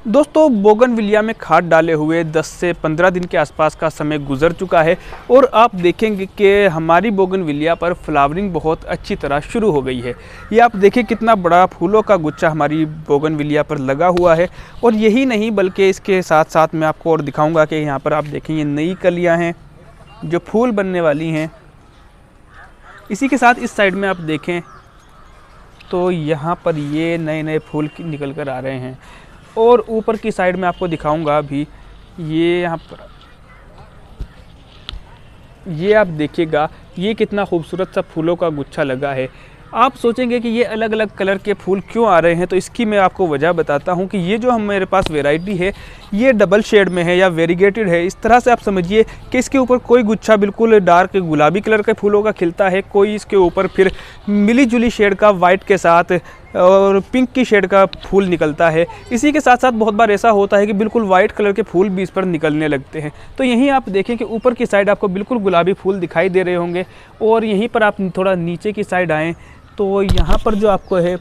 दोस्तों बोगनविलिया में खाद डाले हुए 10 से 15 दिन के आसपास का समय गुजर चुका है और आप देखेंगे कि हमारी बोगनविलिया पर फ्लावरिंग बहुत अच्छी तरह शुरू हो गई है। ये आप देखिए कितना बड़ा फूलों का गुच्छा हमारी बोगनविलिया पर लगा हुआ है। और यही नहीं बल्कि इसके साथ साथ मैं आपको और दिखाऊंगा कि यहाँ पर आप देखें ये नई कलियाँ हैं जो फूल बनने वाली हैं। इसी के साथ इस साइड में आप देखें तो यहाँ पर ये नए नए फूल निकल कर आ रहे हैं। और ऊपर की साइड में आपको दिखाऊंगा अभी ये यहाँ पर ये आप देखिएगा ये कितना खूबसूरत सा फूलों का गुच्छा लगा है। आप सोचेंगे कि ये अलग अलग कलर के फूल क्यों आ रहे हैं, तो इसकी मैं आपको वजह बताता हूँ कि ये जो मेरे पास वैरायटी है ये डबल शेड में है या वेरीगेटेड है। इस तरह से आप समझिए कि इसके ऊपर कोई गुच्छा बिल्कुल डार्क गुलाबी कलर के फूलों का खिलता है, कोई इसके ऊपर फिर मिली जुली शेड का वाइट के साथ और पिंक की शेड का फूल निकलता है। इसी के साथ साथ बहुत बार ऐसा होता है कि बिल्कुल वाइट कलर के फूल भी इस पर निकलने लगते हैं। तो यहीं आप देखें कि ऊपर की साइड आपको बिल्कुल गुलाबी फूल दिखाई दे रहे होंगे और यहीं पर आप थोड़ा नीचे की साइड आएँ तो यहाँ पर जो आपको है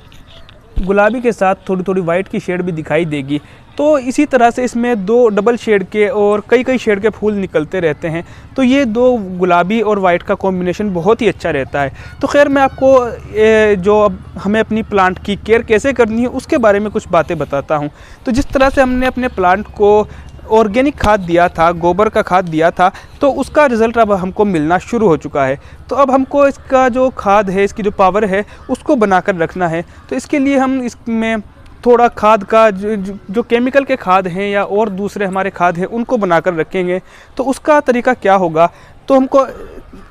गुलाबी के साथ थोड़ी थोड़ी वाइट की शेड भी दिखाई देगी। तो इसी तरह से इसमें दो डबल शेड के और कई कई शेड के फूल निकलते रहते हैं। तो ये दो गुलाबी और वाइट का कॉम्बिनेशन बहुत ही अच्छा रहता है। तो खैर मैं आपको जो अब हमें अपनी प्लांट की केयर कैसे करनी है उसके बारे में कुछ बातें बताता हूँ। तो जिस तरह से हमने अपने प्लांट को ऑर्गेनिक खाद दिया था, गोबर का खाद दिया था, तो उसका रिज़ल्ट अब हमको मिलना शुरू हो चुका है। तो अब हमको इसका जो खाद है, इसकी जो पावर है उसको बनाकर रखना है। तो इसके लिए हम इसमें थोड़ा खाद का जो केमिकल के खाद हैं या और दूसरे हमारे खाद हैं उनको बनाकर रखेंगे। तो उसका तरीका क्या होगा, तो हमको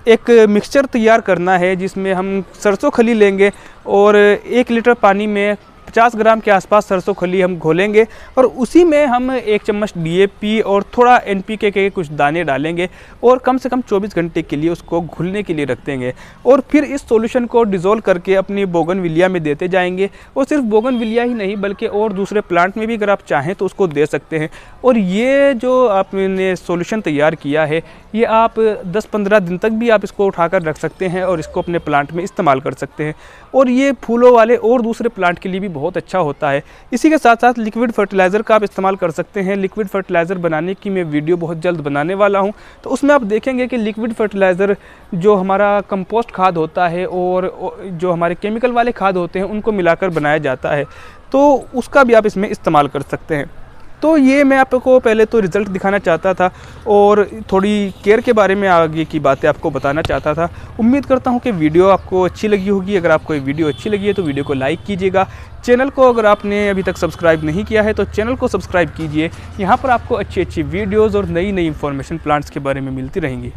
एक मिक्सचर तैयार करना है जिसमें हम सरसों खली लेंगे और 1 लीटर पानी में 50 ग्राम के आसपास सरसों खली हम घोलेंगे और उसी में हम 1 चम्मच DAP और थोड़ा NPK के कुछ दाने डालेंगे और कम से कम 24 घंटे के लिए उसको घुलने के लिए रख देंगे। और फिर इस सॉल्यूशन को डिज़ोल्व करके अपनी बोगनविलिया में देते जाएंगे। और सिर्फ बोगनविलिया ही नहीं बल्कि और दूसरे प्लांट में भी अगर आप चाहें तो उसको दे सकते हैं। और ये जो आपने सॉल्यूशन तैयार किया है ये आप 10-15 दिन तक भी आप इसको उठाकर रख सकते हैं और इसको अपने प्लांट में इस्तेमाल कर सकते हैं। और ये फूलों वाले और दूसरे प्लांट के लिए भी बहुत अच्छा होता है। इसी के साथ साथ लिक्विड फर्टिलाइज़र का आप इस्तेमाल कर सकते हैं। लिक्विड फर्टिलाइज़र बनाने की मैं वीडियो बहुत जल्द बनाने वाला हूं। तो उसमें आप देखेंगे कि लिक्विड फर्टिलाइज़र जो हमारा कंपोस्ट खाद होता है और जो हमारे केमिकल वाले खाद होते हैं उनको मिलाकर बनाया जाता है, तो उसका भी आप इसमें इस्तेमाल कर सकते हैं। तो ये मैं आपको पहले तो रिज़ल्ट दिखाना चाहता था और थोड़ी केयर के बारे में आगे की बातें आपको बताना चाहता था। उम्मीद करता हूँ कि वीडियो आपको अच्छी लगी होगी। अगर आपको ये वीडियो अच्छी लगी है तो वीडियो को लाइक कीजिएगा। चैनल को अगर आपने अभी तक सब्सक्राइब नहीं किया है तो चैनल को सब्सक्राइब कीजिए। यहाँ पर आपको अच्छी अच्छी वीडियोज़ और नई नई इन्फॉर्मेशन प्लांट्स के बारे में मिलती रहेंगी।